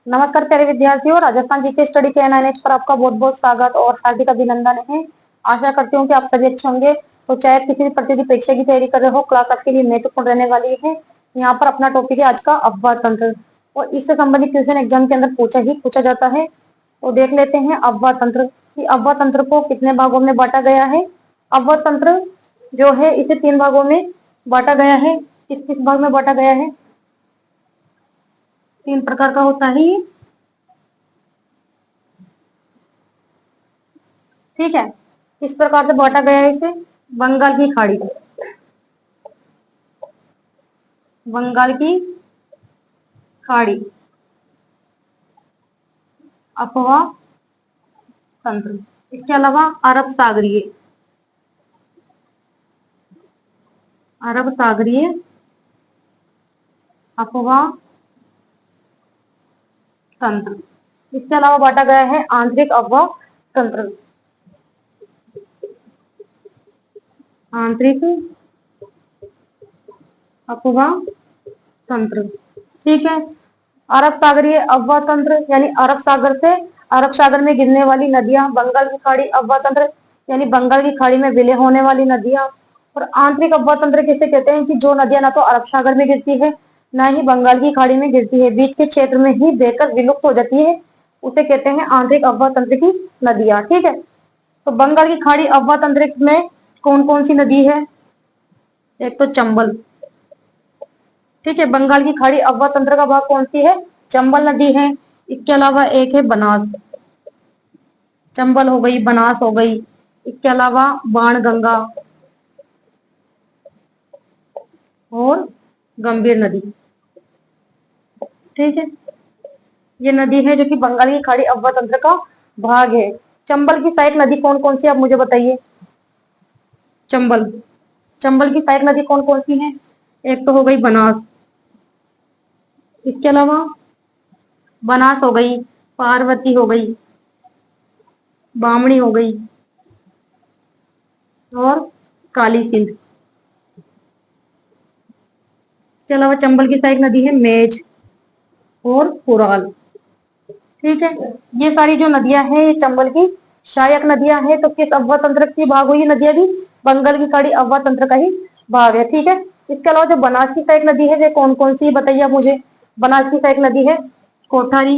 नमस्कार प्यारे विद्यार्थियों, राजस्थान जीके स्टडी के एनआईएनएच पर आपका बहुत बहुत स्वागत और हार्दिक अभिनंदन है। आशा करती हूँ कि आप सभी अच्छे होंगे। तो चाहे आप किसी भी प्रतियोगी परीक्षा की तैयारी कर रहे हो, क्लास आपके लिए महत्वपूर्ण रहने वाली है। यहाँ पर अपना टॉपिक है आज का अफवाह तंत्र, और इससे संबंधित क्वेश्चन एग्जाम के अंदर पूछा जाता है। तो देख लेते हैं अफवाह तंत्र कि अफवाह तंत्र को कितने भागों में बांटा गया है। अफवाह तंत्र जो है इसे 3 भागों में बांटा गया है। किस किस भाग में बांटा गया है? 3 प्रकार का होता है ये, ठीक है। किस प्रकार से बांटा गया है इसे? बंगाल की खाड़ी, बंगाल की खाड़ी अफवाह तंत्र। इसके अलावा अरब सागरीय, अरब सागरीय अफवाह तंत्र। इसके अलावा बांटा गया है आंतरिक अफवाह तंत्र, आंतरिक अफवाह तंत्र, ठीक है। अरब सागरीय अफवाह तंत्र यानी अरब सागर से, अरब सागर में गिरने वाली नदियां। बंगाल की खाड़ी अफवाह तंत्र यानी बंगाल की खाड़ी में विलय होने वाली नदियां। और आंतरिक अफवाह तंत्र किसे कहते हैं? कि जो नदियां ना तो अरब सागर में गिरती है ना ही बंगाल की खाड़ी में गिरती है, बीच के क्षेत्र में ही बहकर विलुप्त हो जाती है, उसे कहते हैं आंतरिक अफवाह तंत्र की नदियां, ठीक है। तो बंगाल की खाड़ी अफवाह तंत्र में कौन कौन सी नदी है? एक तो चंबल, ठीक है। बंगाल की खाड़ी अफवाह तंत्र का भाग कौन सी है? चंबल नदी है। इसके अलावा एक है बनास, चंबल हो गई, बनास हो गई। इसके अलावा बाणगंगा और गंभीर नदी, ठीक है। ये नदी है जो कि बंगाल की खाड़ी अफवाह तंत्र का भाग है। चंबल की सहायक नदी कौन कौन सी, आप मुझे बताइए। चंबल, चंबल की सहायक नदी कौन कौन सी है? एक तो हो गई बनास, इसके अलावा बनास हो गई, पार्वती हो गई, बामणी हो गई और काली सिंध। इसके अलावा चंबल की सहायक नदी है मेज और कुराल, ठीक है। ये सारी जो नदियां हैं ये चंबल की सहायक नदियां हैं। तो किस अफवाह तंत्र की भाग हुई नदियां भी? बंगाल की खाड़ी अफवाह तंत्र का ही भाग है, ठीक है। इसके अलावा जो बनास की सहायक नदी है वे कौन कौन सी बताइए आप मुझे। बनास की सहायक नदी है कोठारी,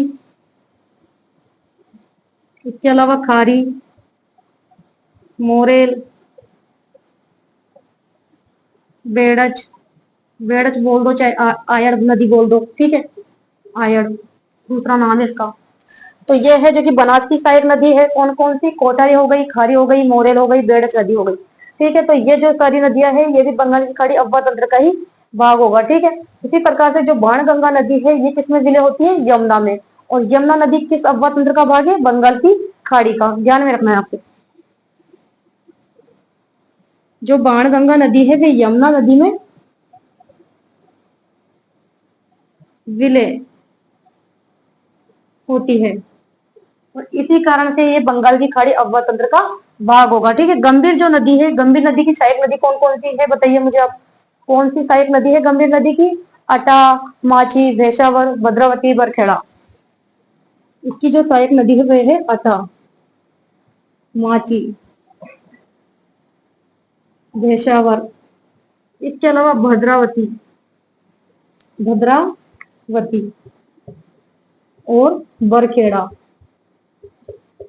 इसके अलावा खारी, मोरेल, बेड़च, बेड़च बोल दो चाहे आयड़ नदी बोल दो, ठीक है। आयड़ दूसरा नाम है इसका। तो ये है जो कि बनास की सहायक नदी है। कौन कौन सी? कोटारी हो गई, खारी हो गई, मोरेल हो गई, बेड़च नदी हो गई, ठीक है। तो ये जो सारी नदियां हैं ये भी बंगाल की खाड़ी अफवाह तंत्र का ही भाग होगा, ठीक है। इसी प्रकार से जो बाणगंगा नदी है ये किसमें विलय होती है? यमुना में। और यमुना नदी किस अफवाह तंत्र का भाग है? बंगाल की खाड़ी का, ध्यान में रखना है आपको। जो बाणगंगा नदी है वे यमुना नदी में विलय होती है, और इसी कारण से ये बंगाल की खाड़ी अफवाह तंत्र का भाग होगा, ठीक है। गंभीर जो नदी है, गंभीर नदी की सहायक नदी कौन कौन सी है बताइए मुझे आप। कौन सी सहायक नदी है गंभीर नदी की? अटा, माची, भैसावर, भद्रावती, बरखेड़ा। इसकी जो सहायक नदी है वह है अटा, माची, भैसावर, इसके अलावा भद्रावती, भद्रावती और बरखेड़ा।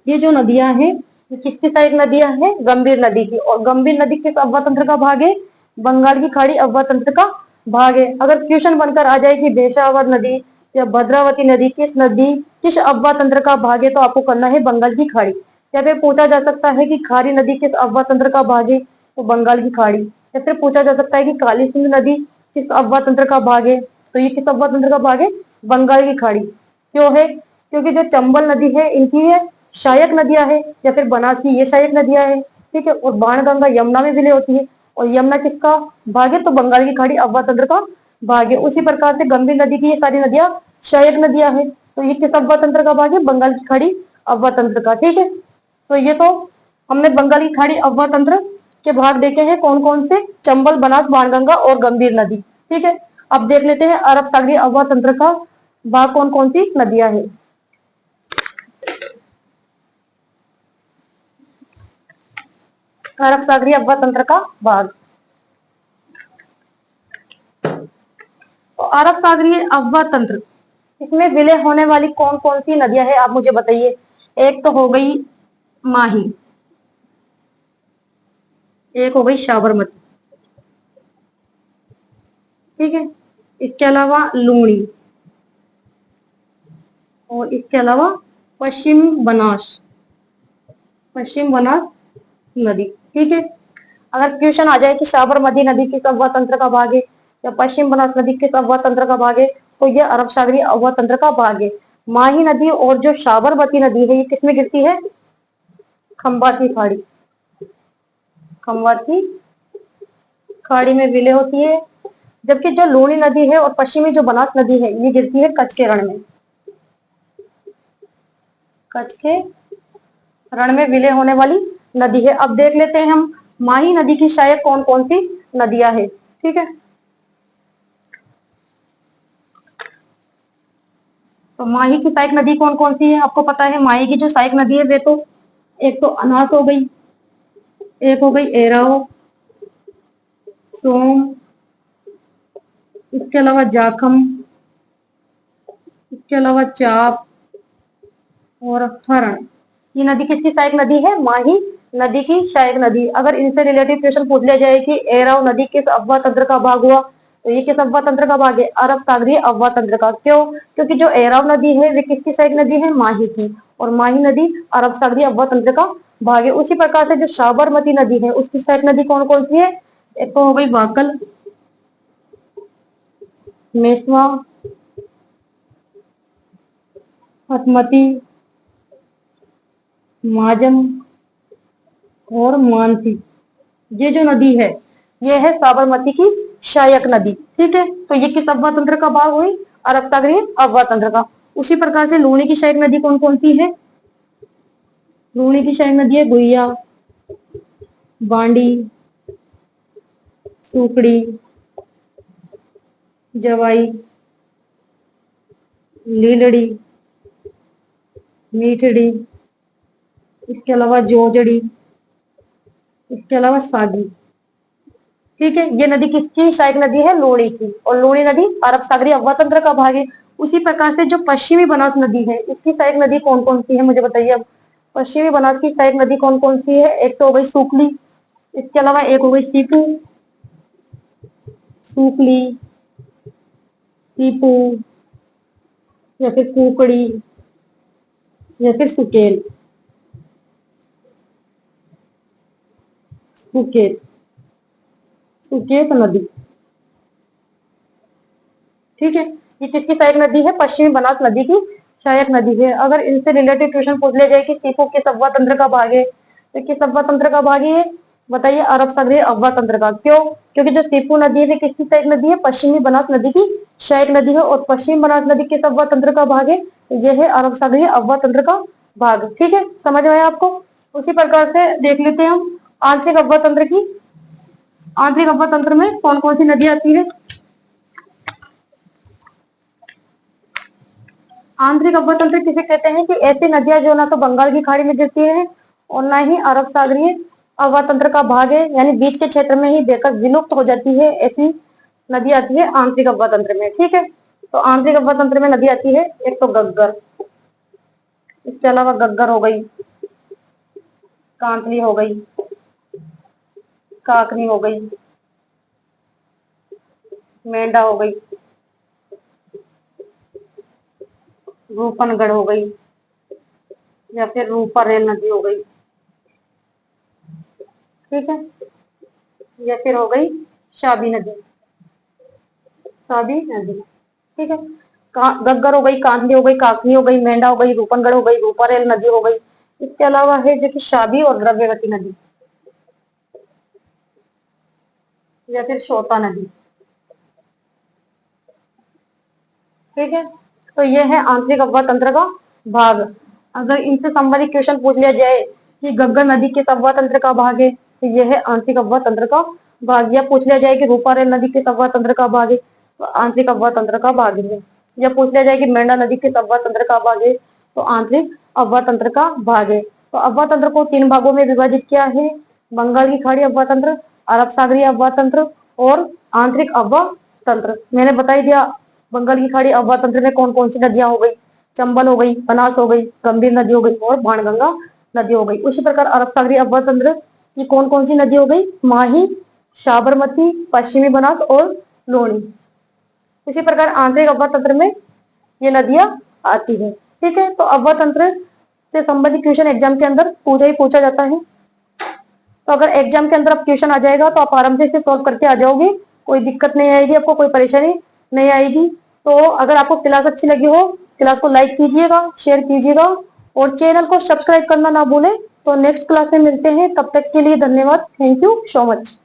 ये जो नदियां हैं ये किसकी सहायक नदियां हैं? गंभीर नदी की। और गंभीर नदी किस अफवाह तंत्र का भाग है? बंगाल की खाड़ी अफवाह तंत्र का भाग है। अगर क्वेश्चन बनकर आ जाए कि भैसावर नदी या भद्रावती नदी किस अफवाह तंत्र का भाग है, तो आपको करना है बंगाल की खाड़ी। या फिर पूछा जा सकता है कि खारी नदी किस अफवाह तंत्र का भाग है, तो बंगाल की खाड़ी। या फिर पूछा जा सकता है कि काली सिंध नदी किस अफवाह तंत्र का भाग है, तो ये किस अफवाह तंत्र का भाग है? बंगाल की खाड़ी। क्यों है? क्योंकि जो चंबल नदी है इनकी ये सहायक नदियां है, या फिर बनास की ये सहायक नदियां है, ठीक है। और बाणगंगा यमुना में विलय होती है, और यमुना किसका भाग है? तो बंगाल की खाड़ी अफवाह तंत्र का भाग है। उसी प्रकार से गंभीर नदी की ये सारी नदियां सहायक नदियां हैं, तो ये किस अफवाह तंत्र का भाग है? बंगाल की खाड़ी अफवाह तंत्र का, ठीक है। तो ये तो हमने बंगाल की खाड़ी अफवाह तंत्र के भाग देखे हैं कौन कौन से? चंबल, बनास, बाणगंगा और गंभीर नदी, ठीक है। अब देख लेते हैं अरब सागरीय अफवाह तंत्र का भाग कौन कौन सी नदियां हैं? अरब सागरीय अफवाह तंत्र का भाग। तो अरब सागरीय अफवाह तंत्र, इसमें विलय होने वाली कौन कौन सी नदियां हैं, आप मुझे बताइए। एक तो हो गई माही, एक हो गई साबरमती, ठीक है, इसके अलावा लूणी, और इसके अलावा पश्चिम बनास, पश्चिम बनास नदी, ठीक है। अगर क्वेश्चन आ जाए कि साबरमती नदी किस अफवाह तंत्र का भाग है या पश्चिम बनास नदी किस अफवाह तंत्र का भाग है, तो ये अरब सागरीय अफवाह तंत्र का भाग है। माही नदी और जो साबरमती नदी है ये किसमें गिरती है? खंबात की खाड़ी, खंबात की खाड़ी में विलय होती है। जबकि जो लूणी नदी है और पश्चिमी जो बनास नदी है ये गिरती है कच्छ के रण में, कच्छ के रण में विलय होने वाली नदी है। अब देख लेते हैं हम माही नदी की शायद कौन कौन सी नदियां है, ठीक है। तो माही की सहायक नदी कौन कौन सी है, आपको पता है। माही की जो सहायक नदी है वे तो एक तो अनास हो गई, एक हो गई एराव, सोम, इसके अलावा जाखम, इसके अलावा चाप और हरण। ये नदी किसकी सहायक नदी है? माही नदी की सहायक नदी। अगर इनसे रिलेटेड क्वेश्चन पूछ लिया जाए कि एराव नदी किस अफवाह तंत्र का भाग हुआ, तो ये किस अफवाह तंत्र का भाग है? अरब सागरीय अफवाह तंत्र का। क्यों? क्योंकि जो एराव नदी है वे किसकी सहायक नदी है? माही की, और माही नदी अरब सागरीय अफवाह तंत्र का भाग है। उसी प्रकार से जो साबरमती नदी है उसकी सहायक नदी कौन कौन सी है? एक तो हो गई वाकल, मेसवा, हतमती, माजम और मानसी। ये जो नदी है ये है साबरमती की सहायक नदी, ठीक है। तो ये किस अफवाह तंत्र का भाग हुई? अरब सागरीय अफवाह तंत्र का। उसी प्रकार से लूणी की सहायक नदी कौन कौन सी है? लूणी की सहायक नदी है गुइया, बांडी, सुकड़ी, जवाई, लीलड़ी, मीठड़ी, इसके अलावा जोजड़ी, इसके अलावा सागी, ठीक है। ये नदी किसकी सहायक नदी है? लूणी की, और लूणी नदी अरब सागरीय अफवाह तंत्र का भाग है। उसी प्रकार से जो पश्चिमी बनास नदी है इसकी सहायक नदी कौन कौन सी है, मुझे बताइए अब। पश्चिमी बनास की सहायक नदी कौन कौन सी है? एक तो हो गई सुकली, इसके अलावा एक हो गई सीपू, सुकली, सीपू, या फिर कुकड़ी, या फिर सुकेल, सुकेत, सुकेत नदी, ठीक है। ये किसकी सहायक नदी है? पश्चिमी बनास नदी की सहायक नदी है। अगर इनसे रिलेटेड क्वेश्चन पूछ लिया जाए कि सीपू किस अफवाह तंत्र का भाग है, तो किस अफवाह तंत्र का भाग है? बताइए। अरब सागरीय अफवाह तंत्र का। क्यों? क्योंकि जो सीपू नदी है वे किसकी सहायक नदी है? पश्चिमी बनास नदी की सहायक नदी है, और पश्चिमी बनास नदी किस अफवाह तंत्र का भाग है? तो यह है अरब सागरीय अफवाह तंत्र का भाग, ठीक है। समझ में आया आपको? उसी प्रकार से देख लेते हैं हम आंतरिक अफवाह तंत्र की। आंतरिक अफवाह तंत्र में कौन कौन सी नदियां आती है? आंतरिक अफवाह तंत्र किसे कहते हैं? कि ऐसी नदियां जो ना तो बंगाल की खाड़ी में गिरती है और ना ही अरब सागरीय अफवाह तंत्र का भाग है, यानी बीच के क्षेत्र में ही बहकर विलुप्त हो जाती है, ऐसी नदी आती है आंतरिक अफवाह तंत्र में, ठीक है। तो आंतरिक अफवाह तंत्र में नदी आती है एक तो गग्गर, इसके अलावा गग्गर हो गई, कांतली हो गई, काकनी हो गई, मेंढा हो गई, रूपनगढ़ हो गई, या फिर रूपा रेल नदी हो गई, ठीक है। या फिर हो गई शाबी नदी, शाबी नदी, ठीक है। गग्गर हो गई, कांतली हो गई, काकनी हो गई, मेंढा हो गई, रूपनगढ़ हो गई, रूपा रेल नदी हो गई। इसके अलावा है जो कि शाबी और द्रव्यवती नदी, या फिर शोता नदी, ठीक है। तो ये है आंतरिक अफवाह तंत्र का भाग। अगर इनसे संबंधित क्वेश्चन पूछ लिया जाए कि गग्गर नदी किस अफवाह तंत्र का भाग है, तो यह है आंतरिक अफवाह तंत्र का भाग। या पूछ लिया जाए कि रूपा रेल नदी किस अफवाह तंत्र का भाग है, तो आंतरिक अफवाह तंत्र का भाग है, जब पूछ लिया जाए कि मेंढा नदी किस अव्वा तंत्र का भाग है, तो आंतरिक अव्वा तंत्र का भाग है। तो अव्वा तंत्र को 3 भागों में विभाजित किया है, बंगाल की खाड़ी अव्वा तंत्र, अरब सागरीय अव्वा तंत्र और आंतरिक अव्वा तंत्र। मैंने बता ही दिया बंगाल की खाड़ी अव्वा तंत्र में कौन कौन सी नदियां हो गई, चंबल हो गई, बनास हो गई, गंभीर नदी हो गई और बाणगंगा नदी हो गई। उसी प्रकार अरब सागरीय अव्वा तंत्र की कौन कौन सी नदी हो गई, माही, साबरमती, पश्चिमी बनास और लोनी। इसी प्रकार आंतरिक अव्वा तंत्र में ये नदियां आती है। ठीक है, तो अव्वा तंत्र से संबंधित क्वेश्चन एग्जाम के अंदर पूछा जाता है। तो अगर एग्जाम के अंदर अब क्वेश्चन आ जाएगा तो आप आराम से इसे सॉल्व करके आ जाओगे, कोई दिक्कत नहीं आएगी, आपको कोई परेशानी नहीं आएगी। तो अगर आपको क्लास अच्छी लगी हो, क्लास को लाइक कीजिएगा, शेयर कीजिएगा और चैनल को सब्सक्राइब करना ना भूलें। तो नेक्स्ट क्लास में मिलते हैं, तब तक के लिए धन्यवाद। Thank you so much.